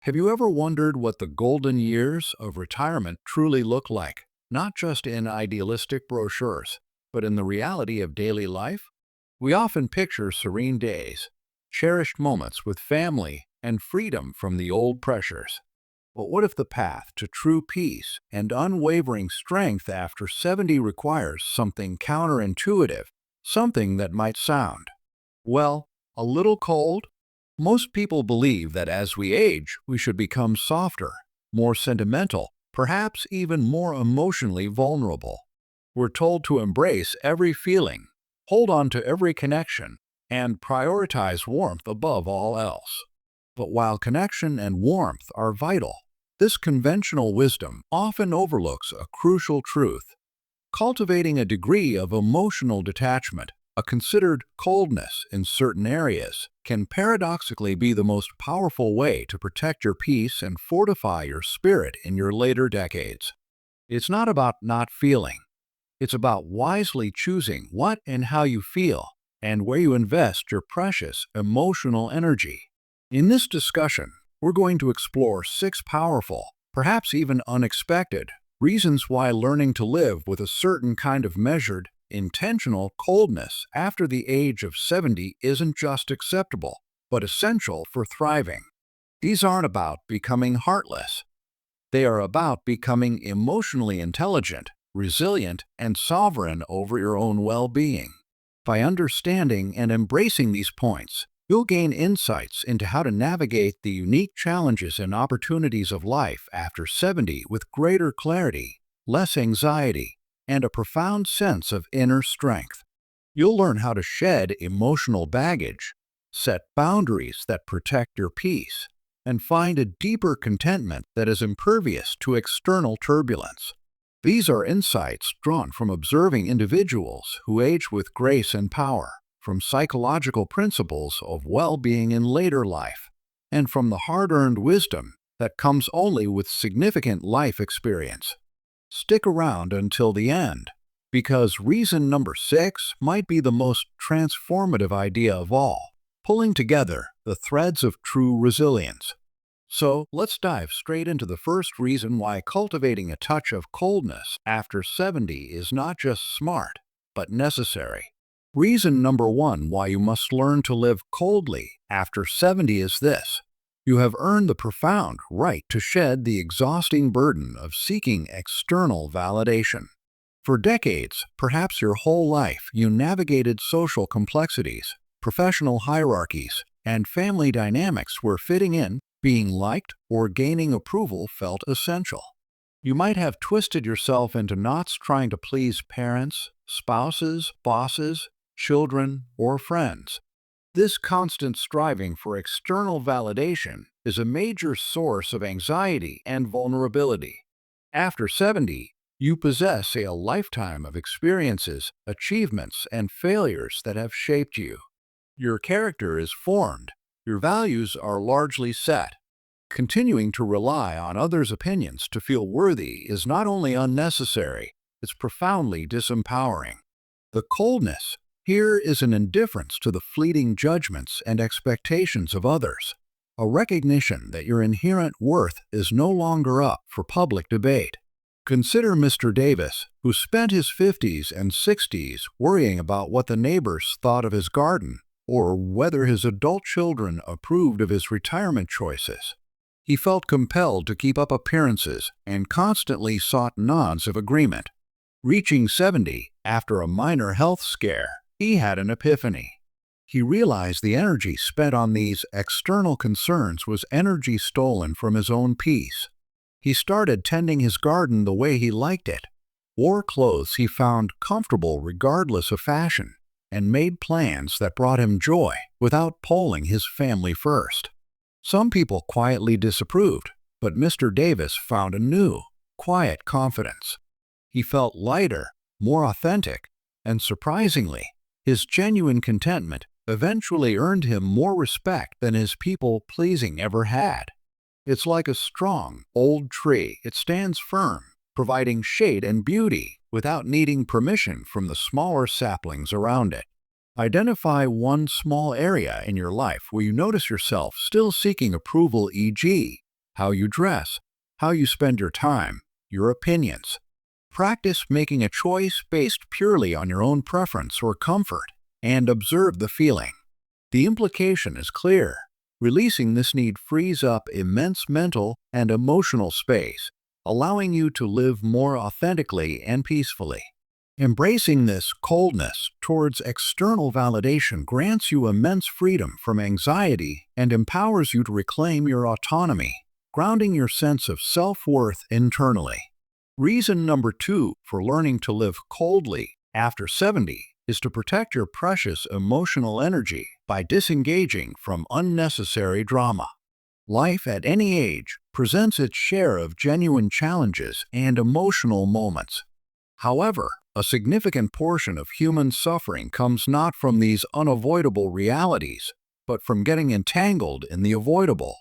Have you ever wondered what the golden years of retirement truly look like? Not just in idealistic brochures, but in the reality of daily life? We often picture serene days, cherished moments with family, and freedom from the old pressures. But what if the path to true peace and unwavering strength after 70 requires something counterintuitive, something that might sound, well, a little cold? Most people believe that as we age, we should become softer, more sentimental, perhaps even more emotionally vulnerable. We're told to embrace every feeling, hold on to every connection, and prioritize warmth above all else. But while connection and warmth are vital, this conventional wisdom often overlooks a crucial truth. Cultivating a degree of emotional detachment, a considered coldness in certain areas, can paradoxically be the most powerful way to protect your peace and fortify your spirit in your later decades. It's not about not feeling. It's about wisely choosing what and how you feel and where you invest your precious emotional energy. In this discussion, we're going to explore six powerful, perhaps even unexpected, reasons why learning to live with a certain kind of measured, intentional coldness after the age of 70 isn't just acceptable, but essential for thriving. These aren't about becoming heartless. They are about becoming emotionally intelligent, resilient, and sovereign over your own well-being. By understanding and embracing these points, you'll gain insights into how to navigate the unique challenges and opportunities of life after 70 with greater clarity, less anxiety, and a profound sense of inner strength. You'll learn how to shed emotional baggage, set boundaries that protect your peace, and find a deeper contentment that is impervious to external turbulence. These are insights drawn from observing individuals who age with grace and power, from psychological principles of well-being in later life, and from the hard-earned wisdom that comes only with significant life experience. Stick around until the end, because reason number 6 might be the most transformative idea of all, pulling together the threads of true resilience. So let's dive straight into the first reason why cultivating a touch of coldness after 70 is not just smart, but necessary. Reason number 1 why you must learn to live coldly after 70 is this. You have earned the profound right to shed the exhausting burden of seeking external validation. For decades, perhaps your whole life, you navigated social complexities, professional hierarchies, and family dynamics where fitting in, being liked, or gaining approval felt essential. You might have twisted yourself into knots trying to please parents, spouses, bosses, children, or friends. This constant striving for external validation is a major source of anxiety and vulnerability. After 70, you possess a lifetime of experiences, achievements, and failures that have shaped you. Your character is formed. Your values are largely set. Continuing to rely on others' opinions to feel worthy is not only unnecessary, it's profoundly disempowering. The coldness here is an indifference to the fleeting judgments and expectations of others, a recognition that your inherent worth is no longer up for public debate. Consider Mr. Davis, who spent his 50s and 60s worrying about what the neighbors thought of his garden or whether his adult children approved of his retirement choices. He felt compelled to keep up appearances and constantly sought nods of agreement. Reaching 70 after a minor health scare, he had an epiphany. He realized the energy spent on these external concerns was energy stolen from his own peace. He started tending his garden the way he liked it, wore clothes he found comfortable regardless of fashion, and made plans that brought him joy without polling his family first. Some people quietly disapproved, but Mr. Davis found a new, quiet confidence. He felt lighter, more authentic, and surprisingly, his genuine contentment eventually earned him more respect than his people-pleasing ever had. It's like a strong, old tree. It stands firm, providing shade and beauty without needing permission from the smaller saplings around it. Identify one small area in your life where you notice yourself still seeking approval, e.g., how you dress, how you spend your time, your opinions. Practice making a choice based purely on your own preference or comfort, and observe the feeling. The implication is clear. Releasing this need frees up immense mental and emotional space, allowing you to live more authentically and peacefully. Embracing this coldness towards external validation grants you immense freedom from anxiety and empowers you to reclaim your autonomy, grounding your sense of self-worth internally. Reason number 2 for learning to live coldly after 70 is to protect your precious emotional energy by disengaging from unnecessary drama. Life at any age presents its share of genuine challenges and emotional moments. However, a significant portion of human suffering comes not from these unavoidable realities, but from getting entangled in the avoidable.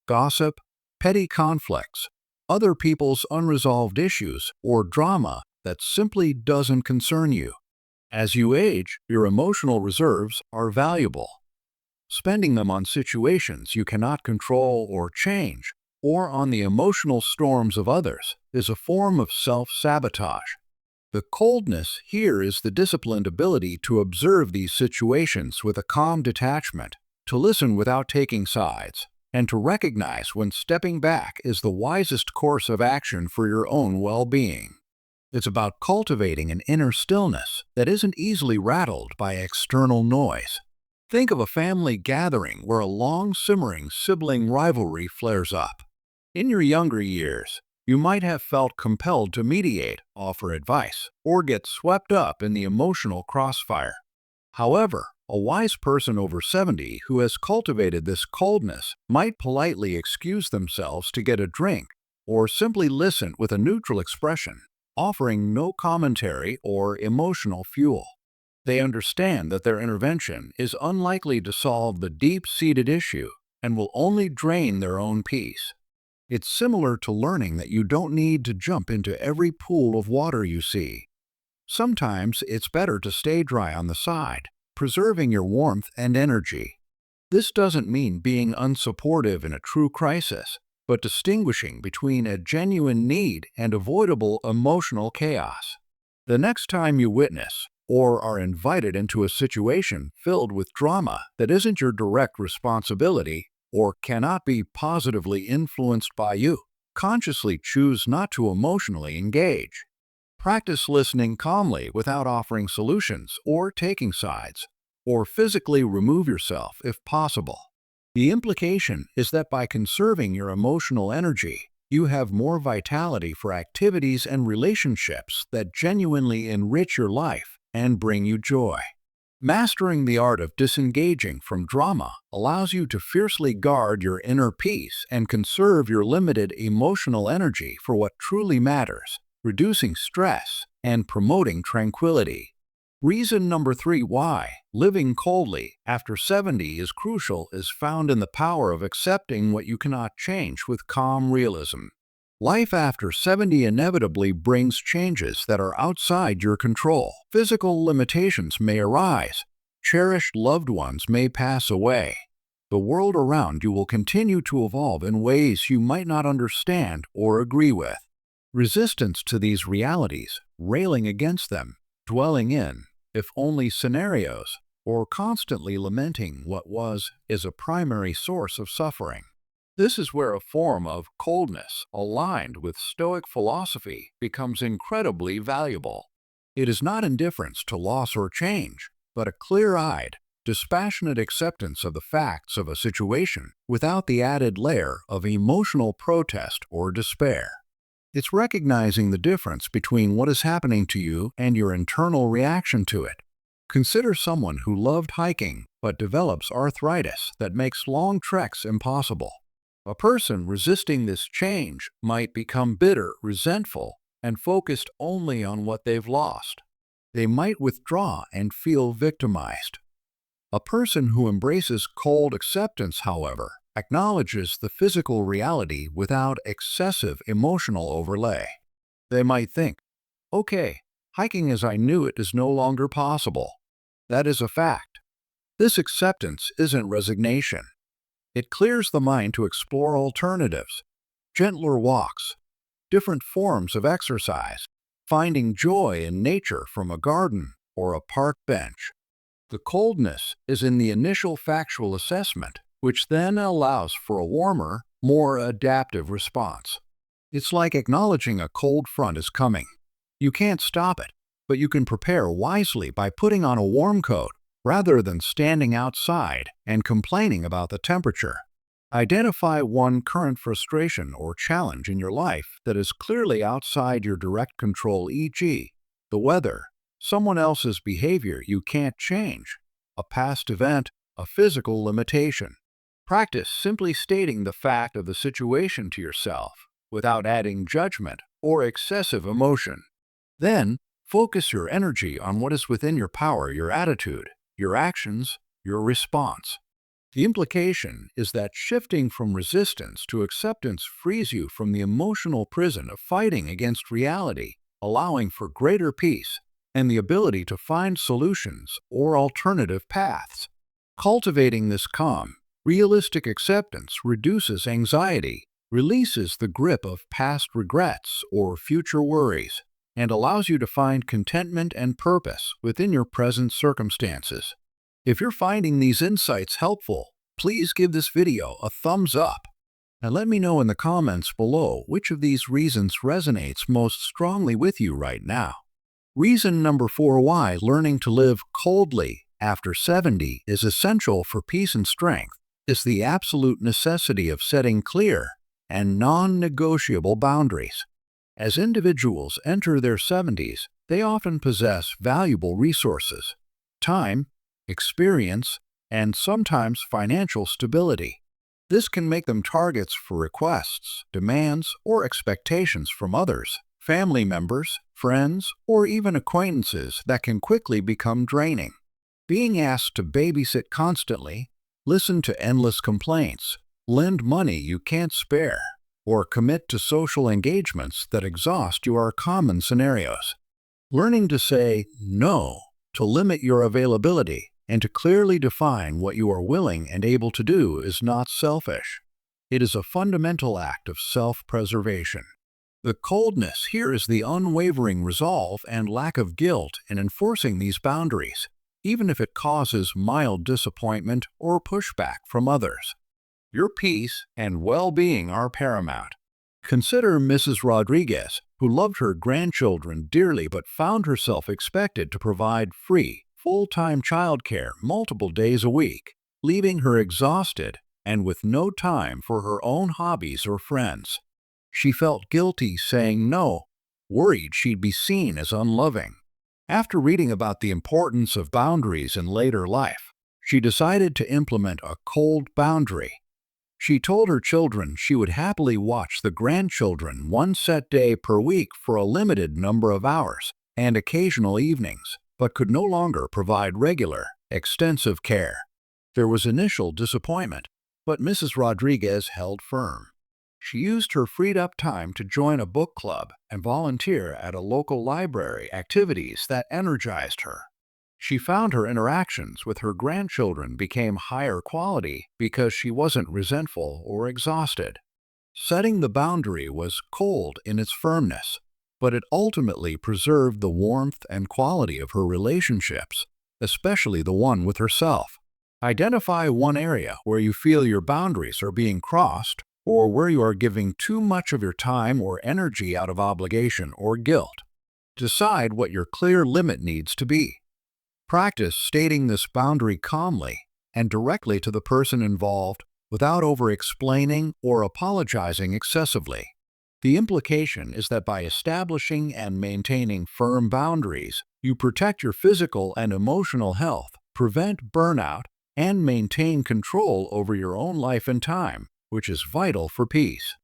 Gossip, petty conflicts, other people's unresolved issues, or drama that simply doesn't concern you. As you age, your emotional reserves are valuable. Spending them on situations you cannot control or change, or on the emotional storms of others, is a form of self-sabotage. The coldness here is the disciplined ability to observe these situations with a calm detachment, to listen without taking sides, and to recognize when stepping back is the wisest course of action for your own well-being. It's about cultivating an inner stillness that isn't easily rattled by external noise. Think of a family gathering where a long simmering sibling rivalry flares up. In your younger years, you might have felt compelled to mediate, offer advice, or get swept up in the emotional crossfire. However, a wise person over 70 who has cultivated this coldness might politely excuse themselves to get a drink or simply listen with a neutral expression, offering no commentary or emotional fuel. They understand that their intervention is unlikely to solve the deep-seated issue and will only drain their own peace. It's similar to learning that you don't need to jump into every pool of water you see. Sometimes it's better to stay dry on the side, preserving your warmth and energy. This doesn't mean being unsupportive in a true crisis, but distinguishing between a genuine need and avoidable emotional chaos. The next time you witness or are invited into a situation filled with drama that isn't your direct responsibility or cannot be positively influenced by you, consciously choose not to emotionally engage. Practice listening calmly without offering solutions or taking sides, or physically remove yourself if possible. The implication is that by conserving your emotional energy, you have more vitality for activities and relationships that genuinely enrich your life and bring you joy. Mastering the art of disengaging from drama allows you to fiercely guard your inner peace and conserve your limited emotional energy for what truly matters, reducing stress and promoting tranquility. Reason number 3 why living coldly after 70 is crucial is found in the power of accepting what you cannot change with calm realism. Life after 70 inevitably brings changes that are outside your control. Physical limitations may arise. Cherished loved ones may pass away. The world around you will continue to evolve in ways you might not understand or agree with. Resistance to these realities, railing against them, dwelling in, if only scenarios, or constantly lamenting what was, is a primary source of suffering. This is where a form of coldness aligned with Stoic philosophy becomes incredibly valuable. It is not indifference to loss or change, but a clear-eyed, dispassionate acceptance of the facts of a situation without the added layer of emotional protest or despair. It's recognizing the difference between what is happening to you and your internal reaction to it. Consider someone who loved hiking but develops arthritis that makes long treks impossible. A person resisting this change might become bitter, resentful, and focused only on what they've lost. They might withdraw and feel victimized. A person who embraces cold acceptance, however, acknowledges the physical reality without excessive emotional overlay. They might think, okay, hiking as I knew it is no longer possible. That is a fact. This acceptance isn't resignation. It clears the mind to explore alternatives, gentler walks, different forms of exercise, finding joy in nature from a garden or a park bench. The coldness is in the initial factual assessment, which then allows for a warmer, more adaptive response. It's like acknowledging a cold front is coming. You can't stop it, but you can prepare wisely by putting on a warm coat rather than standing outside and complaining about the temperature. Identify one current frustration or challenge in your life that is clearly outside your direct control, e.g., the weather, someone else's behavior you can't change, a past event, a physical limitation. Practice simply stating the fact of the situation to yourself without adding judgment or excessive emotion. Then, focus your energy on what is within your power, your attitude, your actions, your response. The implication is that shifting from resistance to acceptance frees you from the emotional prison of fighting against reality, allowing for greater peace and the ability to find solutions or alternative paths. Cultivating this calm, realistic acceptance reduces anxiety, releases the grip of past regrets or future worries, and allows you to find contentment and purpose within your present circumstances. If you're finding these insights helpful, please give this video a thumbs up. And let me know in the comments below which of these reasons resonates most strongly with you right now. Reason number 4 why learning to live coldly after 70 is essential for peace and strength is the absolute necessity of setting clear and non-negotiable boundaries. As individuals enter their 70s, they often possess valuable resources, time, experience, and sometimes financial stability. This can make them targets for requests, demands, or expectations from others, family members, friends, or even acquaintances that can quickly become draining. Being asked to babysit constantly, listen to endless complaints, lend money you can't spare, or commit to social engagements that exhaust you are common scenarios. Learning to say no, to limit your availability, and to clearly define what you are willing and able to do is not selfish. It is a fundamental act of self-preservation. The coldness here is the unwavering resolve and lack of guilt in enforcing these boundaries, even if it causes mild disappointment or pushback from others. Your peace and well-being are paramount. Consider Mrs. Rodriguez, who loved her grandchildren dearly but found herself expected to provide free, full-time childcare multiple days a week, leaving her exhausted and with no time for her own hobbies or friends. She felt guilty saying no, worried she'd be seen as unloving. After reading about the importance of boundaries in later life, she decided to implement a cold boundary. She told her children she would happily watch the grandchildren one set day per week for a limited number of hours and occasional evenings, but could no longer provide regular, extensive care. There was initial disappointment, but Mrs. Rodriguez held firm. She used her freed-up time to join a book club and volunteer at a local library, activities that energized her. She found her interactions with her grandchildren became higher quality because she wasn't resentful or exhausted. Setting the boundary was cold in its firmness, but it ultimately preserved the warmth and quality of her relationships, especially the one with herself. Identify one area where you feel your boundaries are being crossed or where you are giving too much of your time or energy out of obligation or guilt. Decide what your clear limit needs to be. Practice stating this boundary calmly and directly to the person involved without over-explaining or apologizing excessively. The implication is that by establishing and maintaining firm boundaries, you protect your physical and emotional health, prevent burnout, and maintain control over your own life and time, which is vital for peace.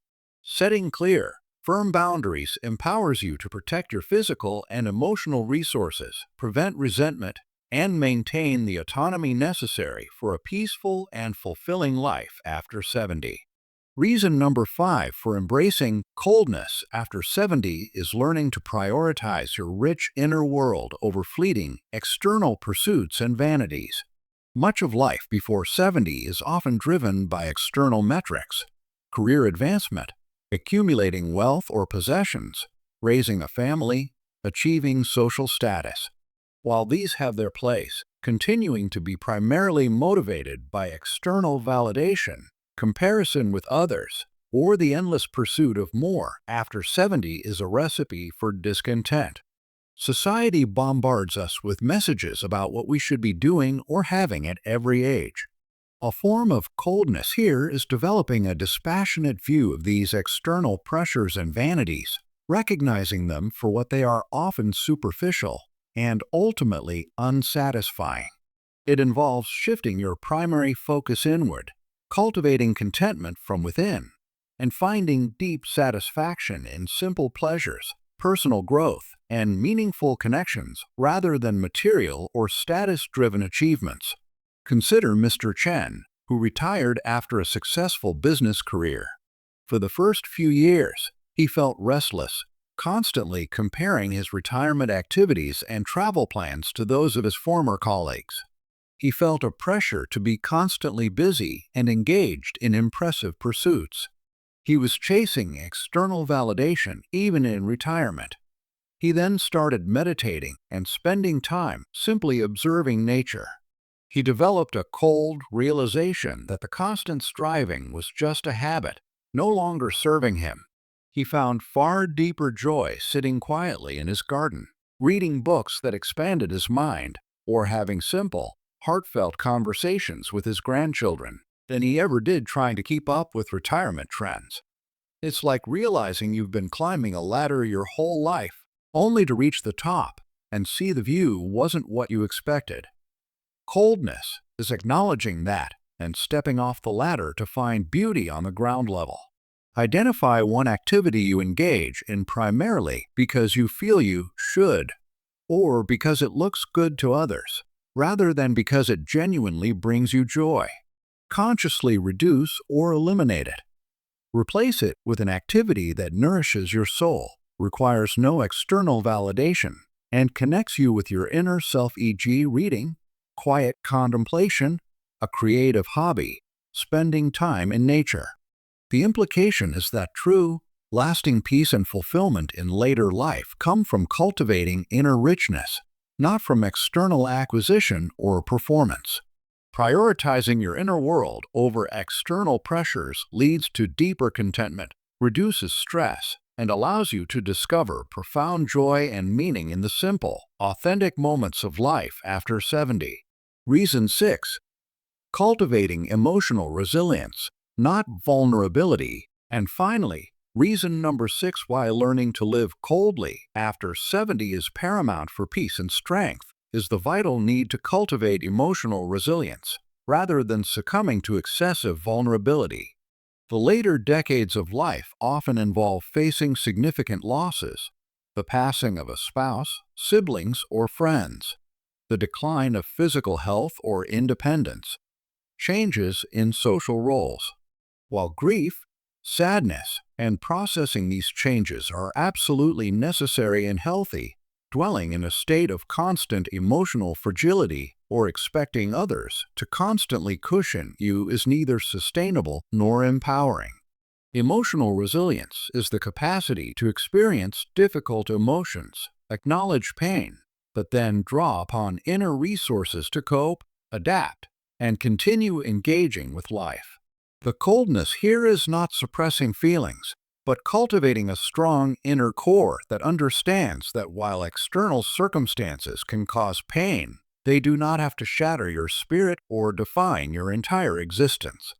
Setting clear, firm boundaries empowers you to protect your physical and emotional resources, prevent resentment, and maintain the autonomy necessary for a peaceful and fulfilling life after 70. Reason number 5 for embracing coldness after 70 is learning to prioritize your rich inner world over fleeting external pursuits and vanities. Much of life before 70 is often driven by external metrics, career advancement, accumulating wealth or possessions, raising a family, achieving social status. While these have their place, continuing to be primarily motivated by external validation, comparison with others, or the endless pursuit of more after 70 is a recipe for discontent. Society bombards us with messages about what we should be doing or having at every age. A form of coldness here is developing a dispassionate view of these external pressures and vanities, recognizing them for what they are, often superficial and ultimately unsatisfying. It involves shifting your primary focus inward, cultivating contentment from within, and finding deep satisfaction in simple pleasures, personal growth, and meaningful connections rather than material or status-driven achievements. Consider Mr. Chen, who retired after a successful business career. For the first few years, he felt restless, constantly comparing his retirement activities and travel plans to those of his former colleagues. He felt a pressure to be constantly busy and engaged in impressive pursuits. He was chasing external validation even in retirement. He then started meditating and spending time simply observing nature. He developed a cold realization that the constant striving was just a habit, no longer serving him. He found far deeper joy sitting quietly in his garden, reading books that expanded his mind, or having simple, heartfelt conversations with his grandchildren than he ever did trying to keep up with retirement trends. It's like realizing you've been climbing a ladder your whole life, only to reach the top and see the view wasn't what you expected. Coldness is acknowledging that and stepping off the ladder to find beauty on the ground level. Identify one activity you engage in primarily because you feel you should, or because it looks good to others, rather than because it genuinely brings you joy. Consciously reduce or eliminate it. Replace it with an activity that nourishes your soul, requires no external validation, and connects you with your inner self, e.g., reading, quiet contemplation, a creative hobby, spending time in nature. The implication is that true, lasting peace and fulfillment in later life come from cultivating inner richness, not from external acquisition or performance. Prioritizing your inner world over external pressures leads to deeper contentment, reduces stress, and allows you to discover profound joy and meaning in the simple, authentic moments of life after 70. Reason 6. Cultivating emotional resilience, not vulnerability. And finally, reason number 6 why learning to live coldly after 70 is paramount for peace and strength is the vital need to cultivate emotional resilience, rather than succumbing to excessive vulnerability. The later decades of life often involve facing significant losses, the passing of a spouse, siblings, or friends, the decline of physical health or independence, changes in social roles. While grief, sadness, and processing these changes are absolutely necessary and healthy, dwelling in a state of constant emotional fragility or expecting others to constantly cushion you is neither sustainable nor empowering. Emotional resilience is the capacity to experience difficult emotions, acknowledge pain, but then draw upon inner resources to cope, adapt, and continue engaging with life. The coldness here is not suppressing feelings, but cultivating a strong inner core that understands that while external circumstances can cause pain, they do not have to shatter your spirit or define your entire existence.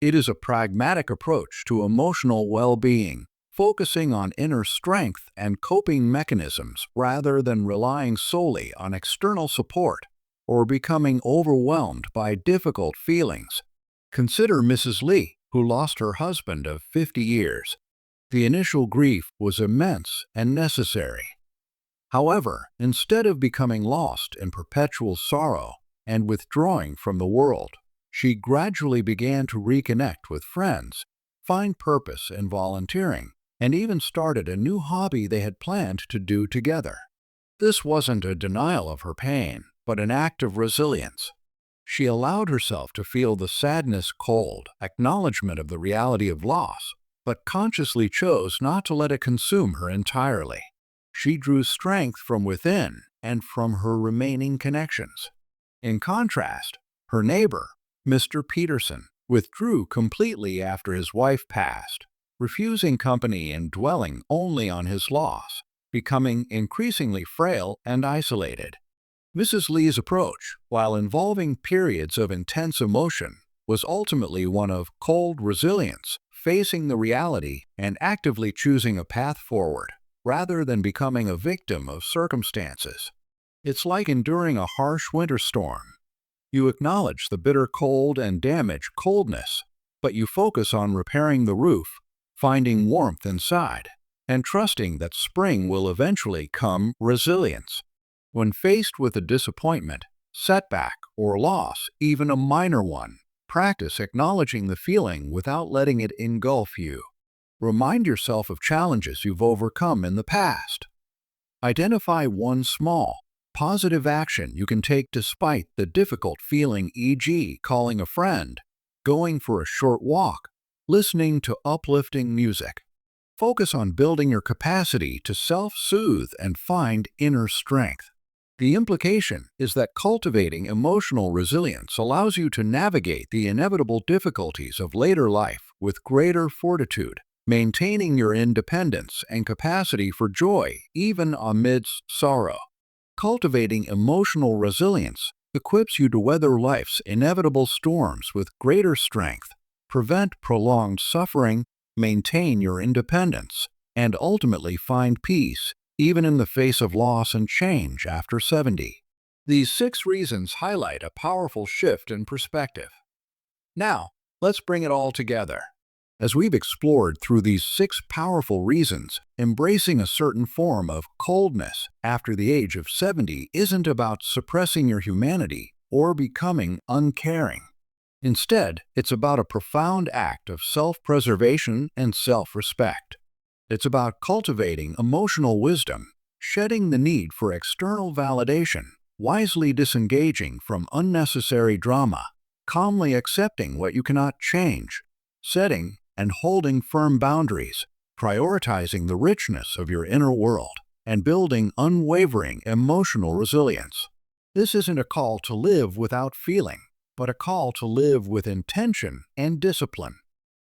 It is a pragmatic approach to emotional well-being, focusing on inner strength and coping mechanisms rather than relying solely on external support or becoming overwhelmed by difficult feelings. Consider Mrs. Lee, who lost her husband of 50 years. The initial grief was immense and necessary. However, instead of becoming lost in perpetual sorrow and withdrawing from the world, she gradually began to reconnect with friends, find purpose in volunteering, and even started a new hobby they had planned to do together. This wasn't a denial of her pain, but an act of resilience. She allowed herself to feel the sadness, cold acknowledgement of the reality of loss, but consciously chose not to let it consume her entirely. She drew strength from within and from her remaining connections. In contrast, her neighbor, Mr. Peterson, withdrew completely after his wife passed, refusing company and dwelling only on his loss, becoming increasingly frail and isolated. Mrs. Lee's approach, while involving periods of intense emotion, was ultimately one of cold resilience, facing the reality and actively choosing a path forward, rather than becoming a victim of circumstances. It's like enduring a harsh winter storm. You acknowledge the bitter cold and damage coldness, but you focus on repairing the roof, finding warmth inside, and trusting that spring will eventually come. Resilience. When faced with a disappointment, setback, or loss, even a minor one, practice acknowledging the feeling without letting it engulf you. Remind yourself of challenges you've overcome in the past. Identify one small, positive action you can take despite the difficult feeling, e.g., calling a friend, going for a short walk, listening to uplifting music. Focus on building your capacity to self-soothe and find inner strength. The implication is that cultivating emotional resilience allows you to navigate the inevitable difficulties of later life with greater fortitude, maintaining your independence and capacity for joy even amidst sorrow. Cultivating emotional resilience equips you to weather life's inevitable storms with greater strength, prevent prolonged suffering, maintain your independence, and ultimately find peace, even in the face of loss and change after 70. These 6 reasons highlight a powerful shift in perspective. Now, let's bring it all together. As we've explored through these 6 powerful reasons, embracing a certain form of coldness after the age of 70 isn't about suppressing your humanity or becoming uncaring. Instead, it's about a profound act of self-preservation and self-respect. It's about cultivating emotional wisdom, shedding the need for external validation, wisely disengaging from unnecessary drama, calmly accepting what you cannot change, setting and holding firm boundaries, prioritizing the richness of your inner world, and building unwavering emotional resilience. This isn't a call to live without feeling, but a call to live with intention and discipline.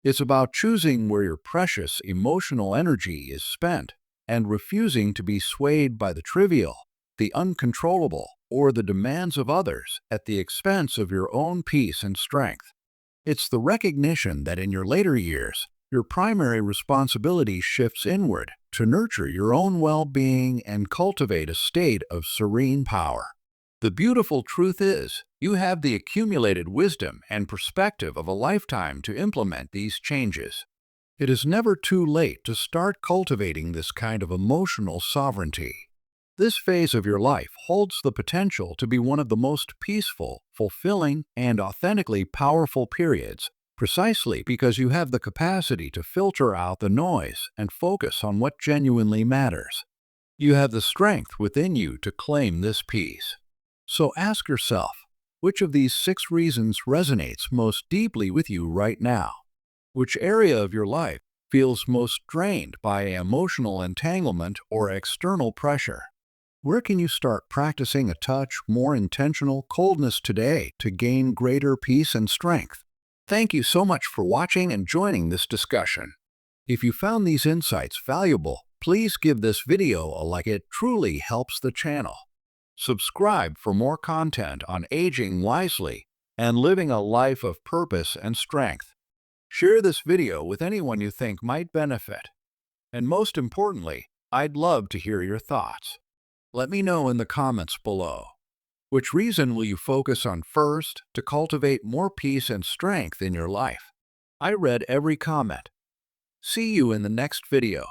It's about choosing where your precious emotional energy is spent and refusing to be swayed by the trivial, the uncontrollable, or the demands of others at the expense of your own peace and strength. It's the recognition that in your later years, your primary responsibility shifts inward to nurture your own well-being and cultivate a state of serene power. The beautiful truth is, you have the accumulated wisdom and perspective of a lifetime to implement these changes. It is never too late to start cultivating this kind of emotional sovereignty. This phase of your life holds the potential to be one of the most peaceful, fulfilling, and authentically powerful periods, precisely because you have the capacity to filter out the noise and focus on what genuinely matters. You have the strength within you to claim this peace. So ask yourself, which of these 6 reasons resonates most deeply with you right now? Which area of your life feels most drained by emotional entanglement or external pressure? Where can you start practicing a touch more intentional coldness today to gain greater peace and strength? Thank you so much for watching and joining this discussion. If you found these insights valuable, please give this video a like. It truly helps the channel. Subscribe for more content on aging wisely and living a life of purpose and strength. Share this video with anyone you think might benefit. And most importantly, I'd love to hear your thoughts. Let me know in the comments below. Which reason will you focus on first to cultivate more peace and strength in your life? I read every comment. See you in the next video.